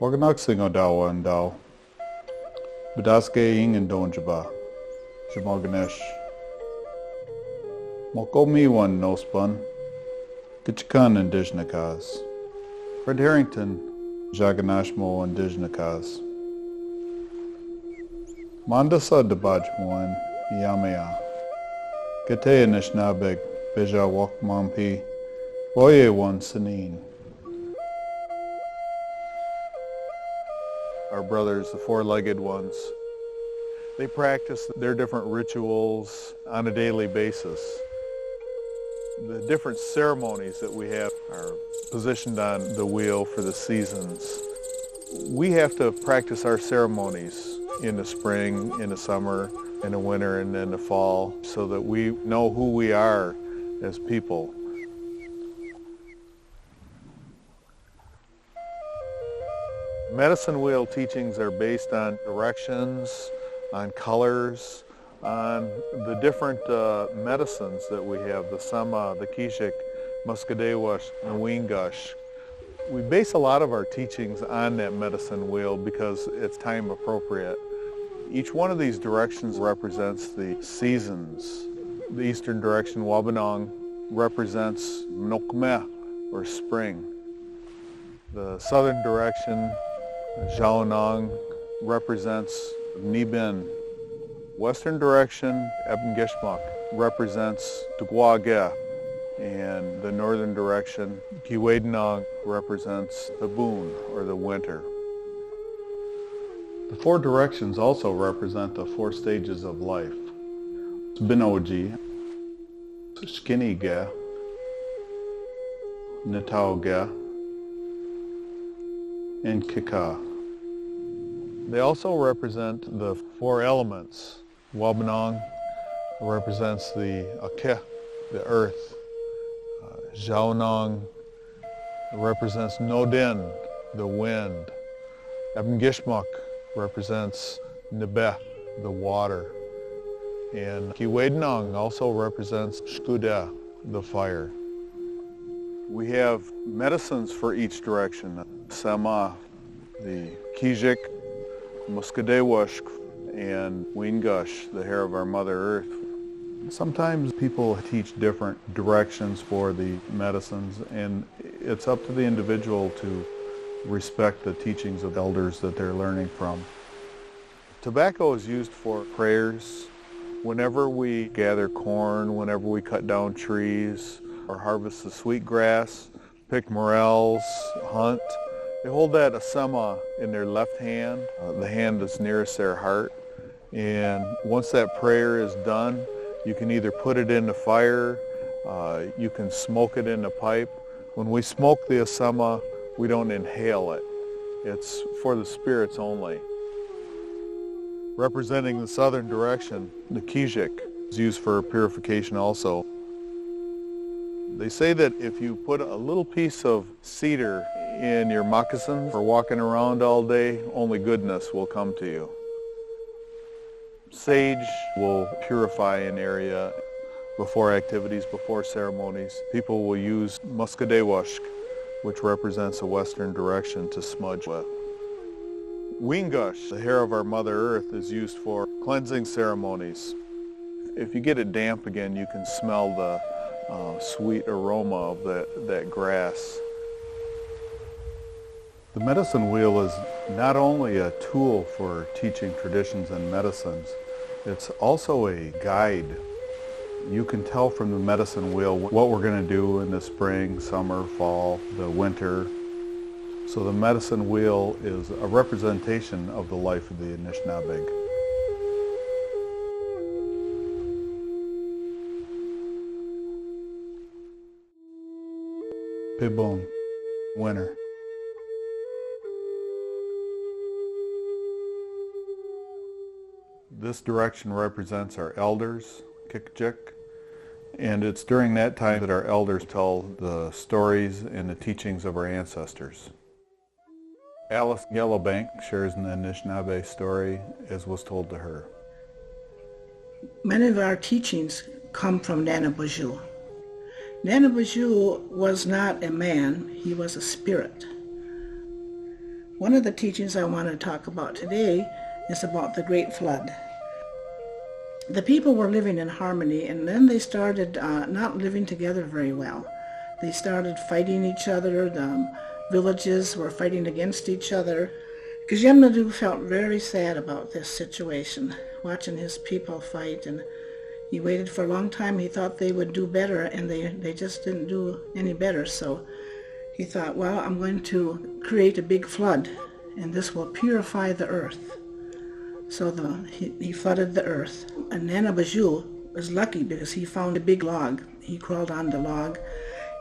Waganakising Odawa and Dao. Badaske and Donjaba. Jamorganesh. Moko Niiwin no spun. Kitchikan and Dijnakas. Fred Harrington. Jaganashmo and Dijnakas. Mandasa Dabajmoin. Yamea. Gate Nishnabeg. Bija Wakmampi. Boye one Sanin. Our brothers, the four-legged ones, they practice their different rituals on a daily basis. The different ceremonies that we have are positioned on the wheel for the seasons. We have to practice our ceremonies in the spring, in the summer, in the winter, and in the fall so that we know who we are as people. Medicine wheel teachings are based on directions, on colors, on the different medicines that we have, the Sama, the Kishik, Muskadewash, Niiwin. We base a lot of our teachings on that medicine wheel because it's time appropriate. Each one of these directions represents the seasons. The eastern direction, Wabanong, represents Nokmeh, or spring. The southern direction, Zhaonong, represents Niiwin. Western direction, Ebengishmuk, represents Dugwage. And the northern direction, Kiwadenong, represents the boon, or the winter. The four directions also represent the four stages of life. Binoji, Skinige, Nitauge, and Kika. They also represent the four elements. Wabanong represents the Ake, the earth. Zhaonong represents Nodin, the wind. Ebengishmuk represents Nebe, the water. And Kiwadenong also represents Shkuda, the fire. We have medicines for each direction. Sama, the Kijik, Muskadewash, and Wingush, the hair of our Mother Earth. Sometimes people teach different directions for the medicines, and it's up to the individual to respect the teachings of elders that they're learning from. Tobacco is used for prayers. Whenever we gather corn, whenever we cut down trees, or harvest the sweet grass, pick morels, hunt, they hold that asema in their left hand, the hand that's nearest their heart. And once that prayer is done, you can either put it in the fire, you can smoke it in the pipe. When we smoke the asema, we don't inhale it. It's for the spirits only. Representing the southern direction, the Kijik is used for purification also. They say that if you put a little piece of cedar in your moccasins for walking around all day, only goodness will come to you. Sage will purify an area before activities, before ceremonies. People will use Muskadewash, which represents a western direction, to smudge with. Wingush, the hair of our Mother Earth, is used for cleansing ceremonies. If you get it damp again, you can smell the sweet aroma of that grass. The medicine wheel is not only a tool for teaching traditions and medicines, it's also a guide. You can tell from the medicine wheel what we're going to do in the spring, summer, fall, the winter. So the medicine wheel is a representation of the life of the Anishinaabe. Pibon, winter. This direction represents our elders, Kikjik, and it's during that time that our elders tell the stories and the teachings of our ancestors. Alice Yellowbank shares an Anishinaabe story as was told to her. Many of our teachings come from Nana Bajou. Nana Bajou was not a man, he was a spirit. One of the teachings I want to talk about today is about the Great Flood. The people were living in harmony, and then they started not living together very well. They started fighting each other. The villages were fighting against each other. Nikeyaanan felt very sad about this situation, watching his people fight, and he waited for a long time. He thought they would do better, and they just didn't do any better. So he thought, well, I'm going to create a big flood, and this will purify the earth. So he flooded the earth. And Niiwin was lucky because he found a big log. He crawled on the log,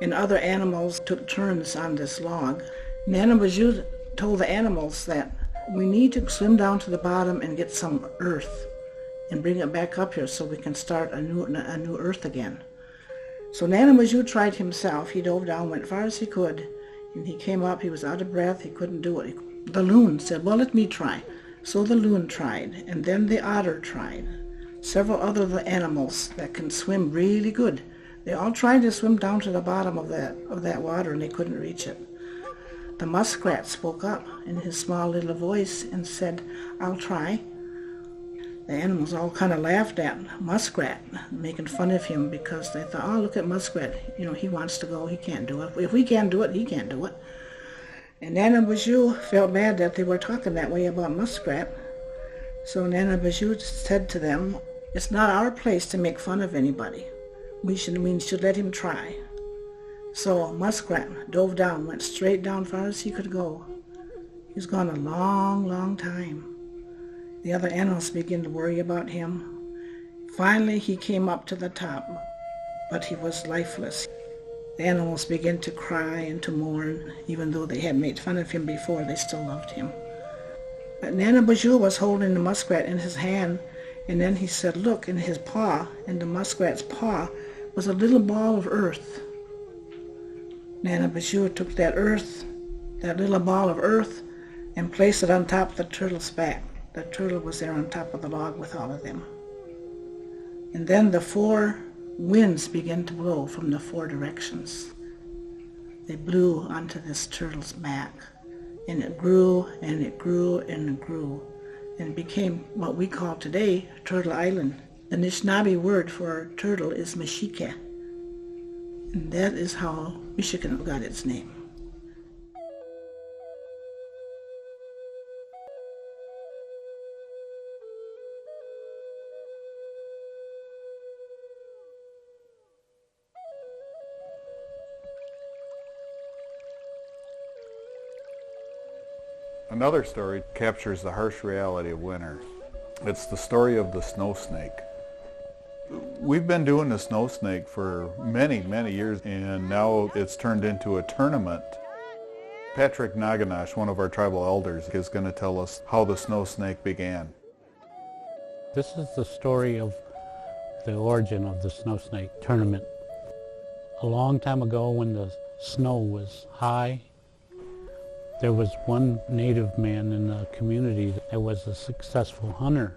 and other animals took turns on this log. Niiwin told the animals that we need to swim down to the bottom and get some earth and bring it back up here so we can start a new earth again. So Niiwin tried himself. He dove down, went far as he could, and he came up. He was out of breath. He couldn't do it. The loon said, well, let me try. So the loon tried, and then the otter tried. Several other animals that can swim really good. They all tried to swim down to the bottom of that water, and they couldn't reach it. The muskrat spoke up in his small little voice and said, I'll try. The animals all kind of laughed at Muskrat, making fun of him because they thought, oh, look at Muskrat. You know, he wants to go. He can't do it. If we can't do it, he can't do it. And Niiwin felt bad that they were talking that way about Muskrat. So Niiwin said to them, it's not our place to make fun of anybody. We should let him try. So Muskrat dove down, went straight down far as he could go. He was gone a long, long time. The other animals began to worry about him. Finally, he came up to the top, but he was lifeless. The animals began to cry and to mourn. Even though they had made fun of him before, they still loved him. But Niiwin was holding the muskrat in his hand, and then he said, look, in his paw, in the muskrat's paw, was a little ball of earth. Niiwin took that little ball of earth, and placed it on top of the turtle's back. The turtle was there on top of the log with all of them. And then the 4 winds began to blow from the 4 directions. They blew onto this turtle's back, and it grew and it grew and it grew, and it became what we call today Turtle Island. The Anishinaabe word for turtle is Mishike, and that is how Michigan got its name. Another story captures the harsh reality of winter. It's the story of the snow snake. We've been doing the snow snake for many, many years, and now it's turned into a tournament. Patrick Naganash, one of our tribal elders, is going to tell us how the snow snake began. This is the story of the origin of the snow snake tournament. A long time ago, when the snow was high, there was one native man in the community that was a successful hunter.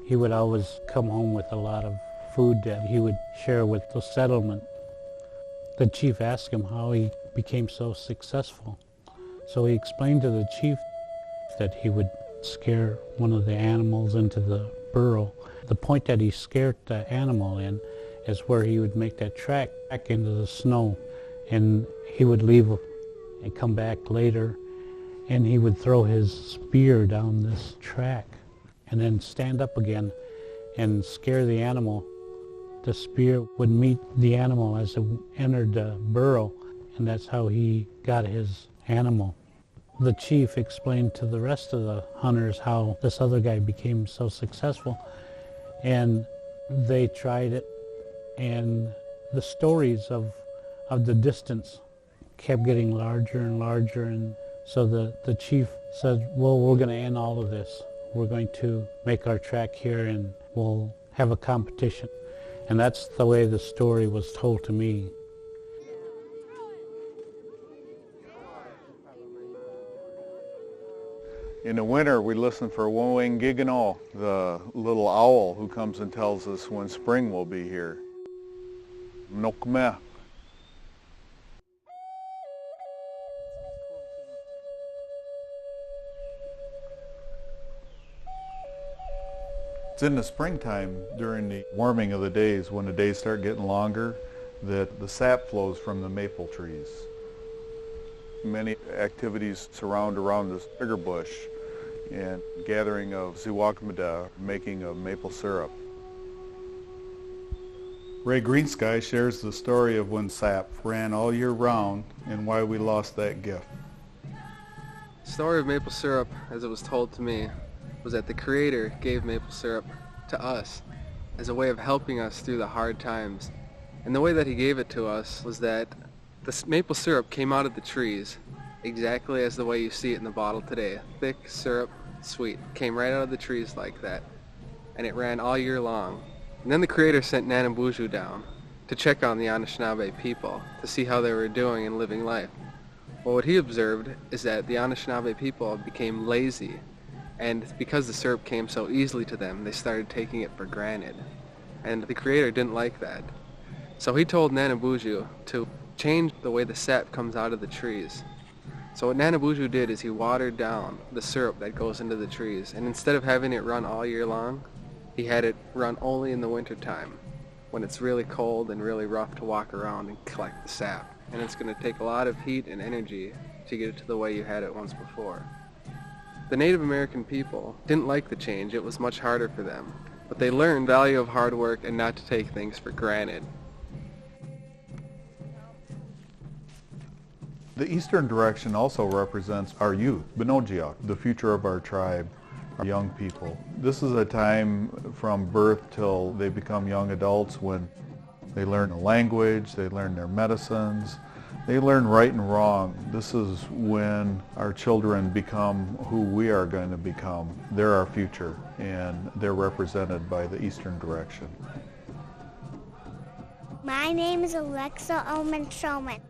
He would always come home with a lot of food that he would share with the settlement. The chief asked him how he became so successful. So he explained to the chief that he would scare one of the animals into the burrow. The point that he scared the animal in is where he would make that track back into the snow, and he would leave and come back later, and he would throw his spear down this track and then stand up again and scare the animal. The spear would meet the animal as it entered the burrow, and that's how he got his animal. The chief explained to the rest of the hunters how this other guy became so successful, and they tried it, and the stories of the distance kept getting larger and larger, and so the chief said, well, we're going to end all of this. We're going to make our track here, and we'll have a competition. And that's the way the story was told to me. In the winter, we listen for Waganakising, the little owl who comes and tells us when spring will be here. Nokmeh. It's in the springtime, during the warming of the days, when the days start getting longer, that the sap flows from the maple trees. Many activities surround around this sugar bush and gathering of ziwakamada, making of maple syrup. Ray Greensky shares the story of when sap ran all year round and why we lost that gift. The story of maple syrup, as it was told to me, was that the Creator gave maple syrup to us as a way of helping us through the hard times. And the way that he gave it to us was that the maple syrup came out of the trees exactly as the way you see it in the bottle today. Thick syrup, sweet. Came right out of the trees like that. And it ran all year long. And then the Creator sent Nanambuju down to check on the Anishinaabe people to see how they were doing and living life. Well, what he observed is that the Anishinaabe people became lazy, and because the syrup came so easily to them, they started taking it for granted. And the Creator didn't like that. So he told Nanambuju to change the way the sap comes out of the trees. So what Nanambuju did is he watered down the syrup that goes into the trees, and instead of having it run all year long, he had it run only in the wintertime, when it's really cold and really rough to walk around and collect the sap. And it's going to take a lot of heat and energy to get it to the way you had it once before. The Native American people didn't like the change. It was much harder for them. But they learned the value of hard work and not to take things for granted. The eastern direction also represents our youth, Binojiak, the future of our tribe, our young people. This is a time from birth till they become young adults when they learn the language, they learn their medicines, they learn right and wrong. This is when our children become who we are going to become. They're our future, and they're represented by the eastern direction. My name is Alexa Oman Showman.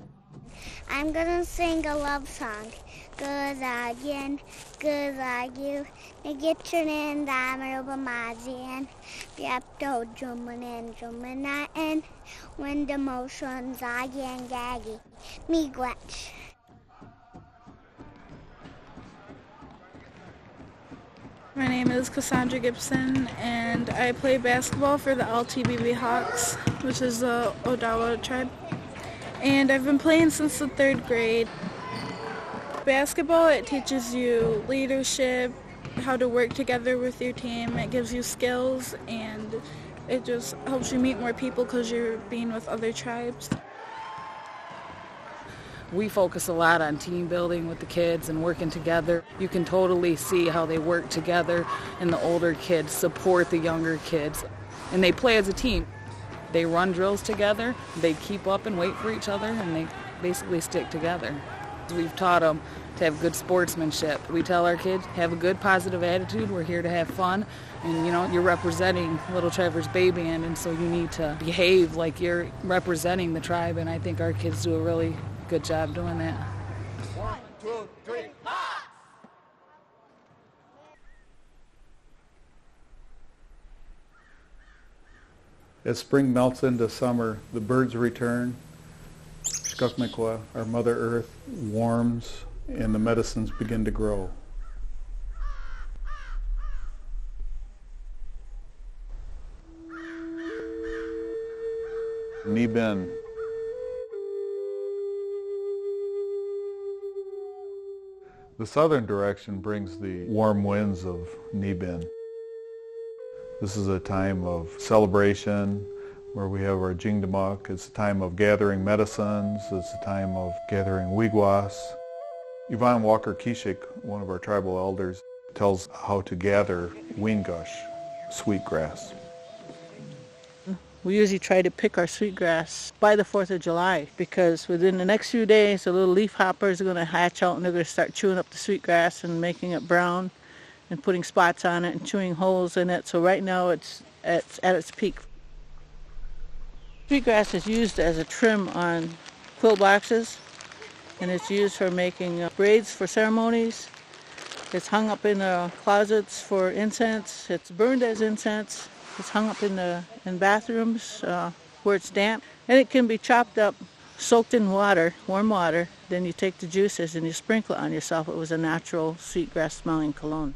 I'm gonna sing a love song. Good again, good are you. Nagitrin Damarubamazian. Yapto Jumanin. When the motions are yang gaggy. Me glitch. My name is Cassandra Gibson, and I play basketball for the LTBB Hawks, which is the Odawa tribe. And I've been playing since the 3rd grade. Basketball, it teaches you leadership, how to work together with your team. It gives you skills, and it just helps you meet more people because you're being with other tribes. We focus a lot on team building with the kids and working together. You can totally see how they work together, and the older kids support the younger kids, and they play as a team. They run drills together, they keep up and wait for each other, and they basically stick together. We've taught them to have good sportsmanship. We tell our kids, have a good positive attitude, we're here to have fun, and you're representing Little Trevor's Bay Band, and so you need to behave like you're representing the tribe, and I think our kids do a really good job doing that. 1, 2, 3, hop! As spring melts into summer, the birds return. Shkukmikwa, our Mother Earth, warms, and the medicines begin to grow. Niiwin. The southern direction brings the warm winds of Niiwin. This is a time of celebration where we have our Jingdamuk. It's a time of gathering medicines. It's a time of gathering wigwas. Yvonne Walker-Kishik, one of our tribal elders, tells how to gather weengush, sweetgrass. We usually try to pick our sweetgrass by the 4th of July because within the next few days the little leaf hoppers are going to hatch out and they're going to start chewing up the sweetgrass and making it brown and putting spots on it and chewing holes in it. So right now it's at its peak. Sweetgrass is used as a trim on quilt boxes, and it's used for making braids for ceremonies. It's hung up in closets for incense. It's burned as incense. It's hung up in bathrooms where it's damp. And it can be chopped up, soaked in water, warm water. Then you take the juices and you sprinkle it on yourself. It was a natural sweetgrass smelling cologne.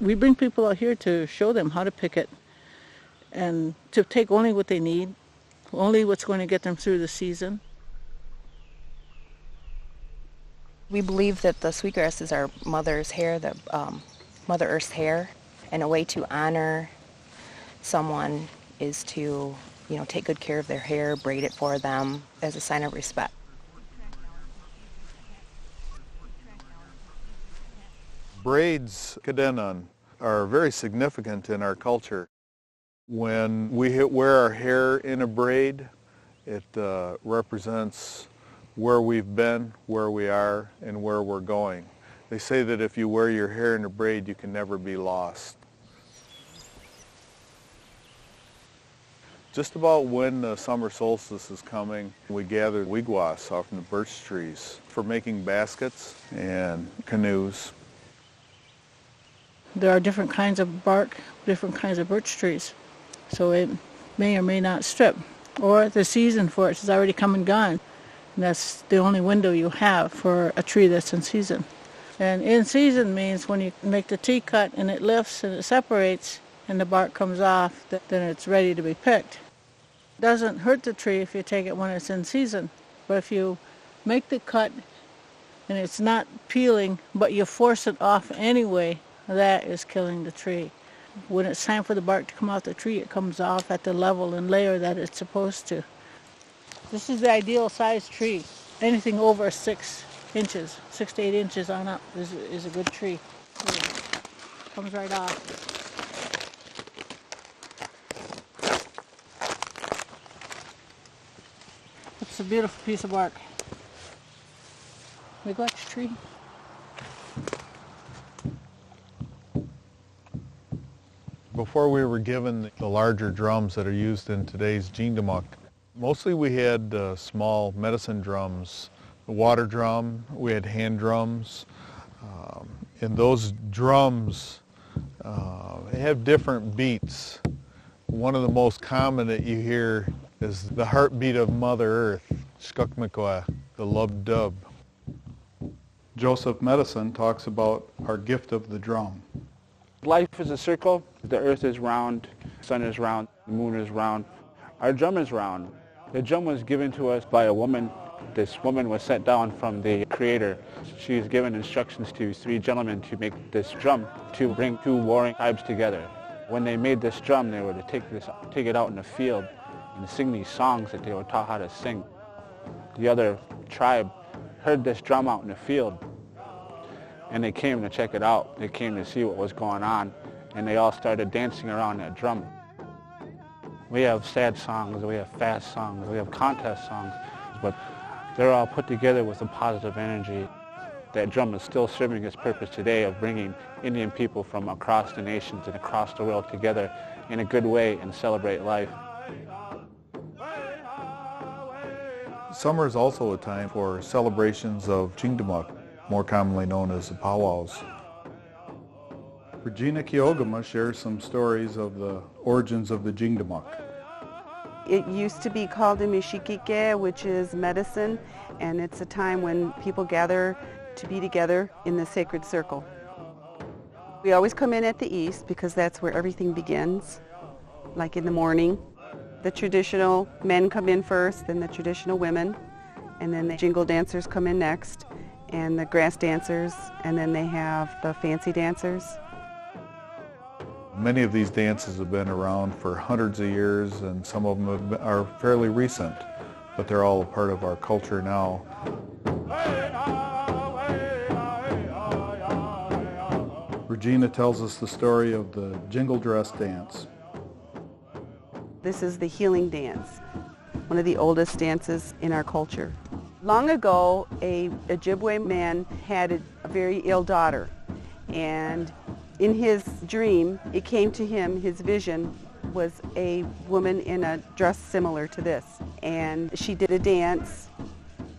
We bring people out here to show them how to pick it and to take only what they need, only what's going to get them through the season. We believe that the sweetgrass is our mother's hair, the Mother Earth's hair, and a way to honor someone is to, take good care of their hair, braid it for them as a sign of respect. Braids, Nikeyaanan, are very significant in our culture. When we wear our hair in a braid, it represents where we've been, where we are, and where we're going. They say that if you wear your hair in a braid, you can never be lost. Just about when the summer solstice is coming, we gather wigwas off from the birch trees for making baskets and canoes. There are different kinds of bark, different kinds of birch trees, so it may or may not strip. Or the season for it has already come and gone, and that's the only window you have for a tree that's in season. And in season means when you make the T-cut and it lifts and it separates and the bark comes off, then it's ready to be picked. It doesn't hurt the tree if you take it when it's in season, but if you make the cut and it's not peeling, but you force it off anyway, that is killing the tree. When it's time for the bark to come off the tree, it comes off at the level and layer that it's supposed to. This is the ideal size tree. Anything over 6 inches, 6 to 8 inches on up is a good tree. Comes right off. It's a beautiful piece of bark. Neglect tree. Before we were given the larger drums that are used in today's jingdamuk, mostly we had small medicine drums, a water drum, we had hand drums, and those drums have different beats. One of the most common that you hear is the heartbeat of Mother Earth, Shkukmikwa, the lub dub. Joseph Medicine talks about our gift of the drum. Life is a circle. The earth is round, the sun is round, the moon is round. Our drum is round. The drum was given to us by a woman. This woman was sent down from the Creator. She was given instructions to 3 gentlemen to make this drum to bring 2 warring tribes together. When they made this drum, they were to take it out in the field and sing these songs that they were taught how to sing. The other tribe heard this drum out in the field, and they came to check it out. They came to see what was going on, and they all started dancing around that drum. We have sad songs, we have fast songs, we have contest songs, but they're all put together with a positive energy. That drum is still serving its purpose today of bringing Indian people from across the nations and across the world together in a good way and celebrate life. Summer is also a time for celebrations of jingdamuk, more commonly known as the powwows. Regina Kiogama shares some stories of the origins of the jingdamuk. It used to be called a mishikike, which is medicine, and it's a time when people gather to be together in the sacred circle. We always come in at the east because that's where everything begins, like in the morning. The traditional men come in first, then the traditional women, and then the jingle dancers come in next, and the grass dancers, and then they have the fancy dancers. Many of these dances have been around for hundreds of years, and some of them are fairly recent, but they're all a part of our culture now. Regina tells us the story of the jingle dress dance. This is the healing dance, one of the oldest dances in our culture. Long ago, a Ojibwe man had a very ill daughter, and in his dream, it came to him, his vision was a woman in a dress similar to this. And she did a dance,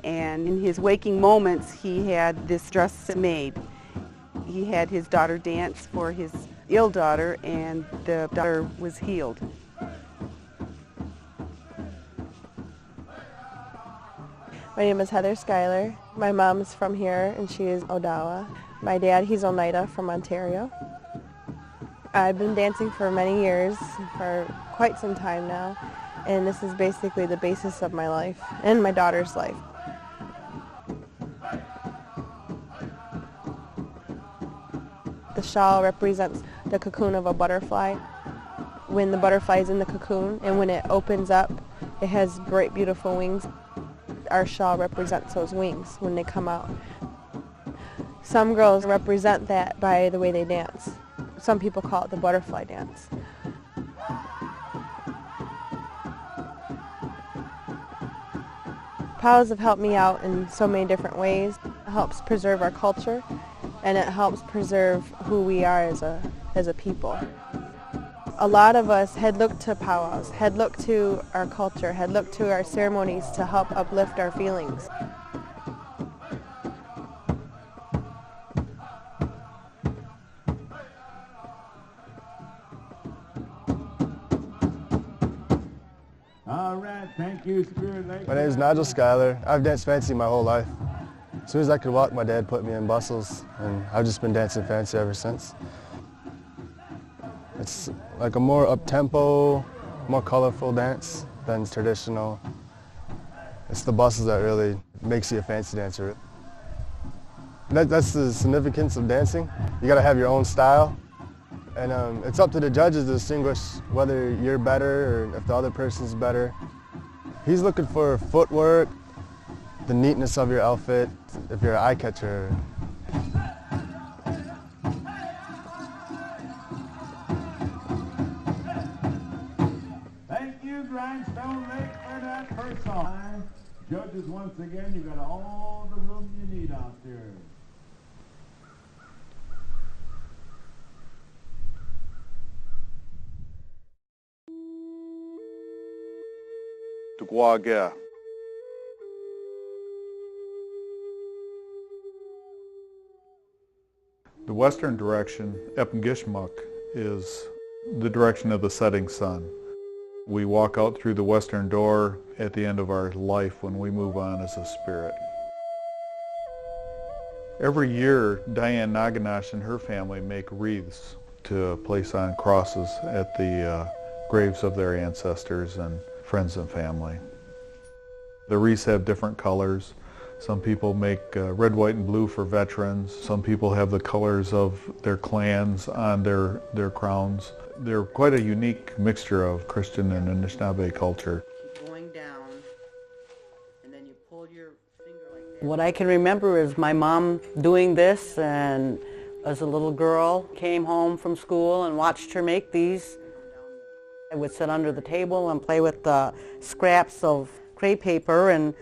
and in his waking moments, he had this dress made. He had his daughter dance for his ill daughter, and the daughter was healed. My name is Heather Schuyler. My mom's from here, and she is Odawa. My dad, he's Oneida from Ontario. I've been dancing for many years, for quite some time now, and this is basically the basis of my life and my daughter's life. The shawl represents the cocoon of a butterfly. When the butterfly is in the cocoon and when it opens up, it has bright, beautiful wings. Our shawl represents those wings when they come out. Some girls represent that by the way they dance. Some people call it the butterfly dance. Powwows have helped me out in so many different ways. It helps preserve our culture, and it helps preserve who we are as a people. A lot of us had looked to powwows, had looked to our culture, had looked to our ceremonies to help uplift our feelings. All right, thank you, Spirit Lake. My name is Nigel Schuyler. I've danced fancy my whole life. As soon as I could walk, my dad put me in bustles, and I've just been dancing fancy ever since. It's like a more up-tempo, more colorful dance than traditional. It's the bustles that really makes you a fancy dancer. That's the significance of dancing. You gotta have your own style. And it's up to the judges to distinguish whether you're better or if the other person's better. He's looking for footwork, the neatness of your outfit, if you're an eye catcher. Thank you, Grindstone Lake, for that first song. Judges, once again, you got all the room you need out there. Waganakising. The western direction, Epengishmuk, is the direction of the setting sun. We walk out through the western door at the end of our life when we move on as a spirit. Every year, Diane Naganash and her family make wreaths to place on crosses at the graves of their ancestors and friends and family. The wreaths have different colors. Some people make red, white, and blue for veterans. Some people have the colors of their clans on their crowns. They're quite a unique mixture of Christian and Anishinaabe culture. Going down, and then you pull your finger like that. What I can remember is my mom doing this, and as a little girl, came home from school and watched her make these. I would sit under the table and play with the scraps of crepe paper, and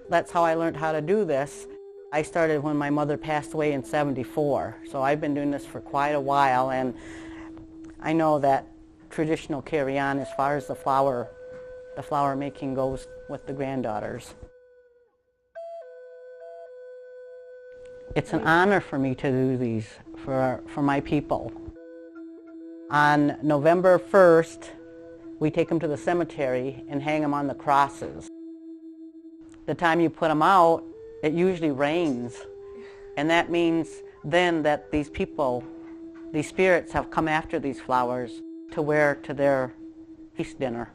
that's how I learned how to do this. I started when my mother passed away in '74, so I've been doing this for quite a while, and I know that traditional carry on as far as the flower making goes with the granddaughters. It's an honor for me to do these for my people. On November 1st, we take them to the cemetery and hang them on the crosses. The time you put them out, it usually rains, and that means then that these people, these spirits, have come after these flowers to wear to their feast dinner.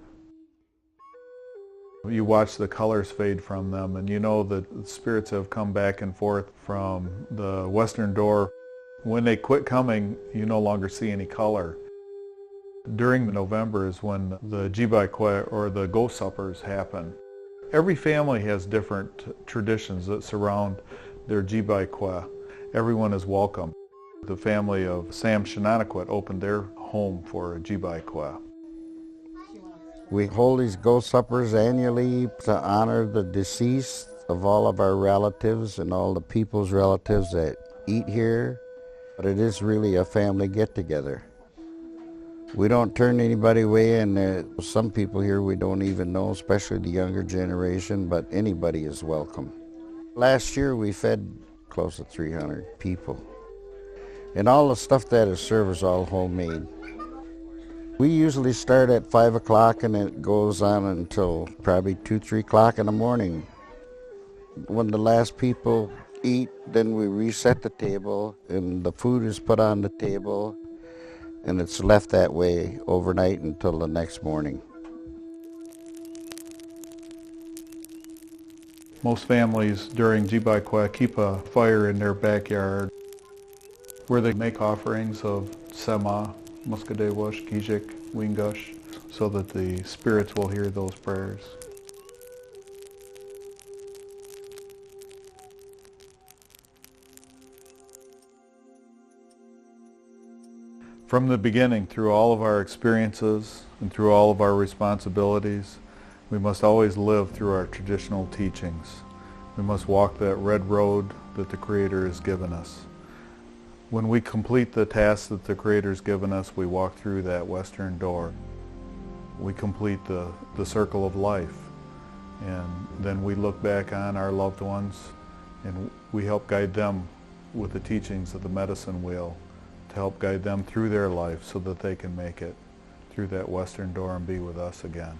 You watch the colors fade from them, and you know that the spirits have come back and forth from the western door. When they quit coming, you no longer see any color. During November is when the Jibaikwe, or the ghost suppers, happen. Every family has different traditions that surround their Jibaikwe. Everyone is welcome. The family of Sam Shinanakwet opened their home for a Jibaikwe. We hold these ghost suppers annually to honor the deceased of all of our relatives and all the people's relatives that eat here. But it is really a family get-together. We don't turn anybody away, and some people here we don't even know, especially the younger generation, but anybody is welcome. Last year we fed close to 300 people. And all the stuff that is served is all homemade. We usually start at 5 o'clock and it goes on until probably 2, 3 o'clock in the morning. When the last people eat, then we reset the table and the food is put on the table. and it's left that way overnight until the next morning. Most families during Jibaikwa keep a fire in their backyard where they make offerings of sema, muskadewash, gijik, wingush, so that the spirits will hear those prayers. From the beginning, through all of our experiences and through all of our responsibilities, we must always live through our traditional teachings. We must walk that red road that the Creator has given us. When we complete the task that the Creator has given us, we walk through that western door. We complete the circle of life, and then we look back on our loved ones and we help guide them with the teachings of the medicine wheel to help guide them through their life so that they can make it through that western door and be with us again.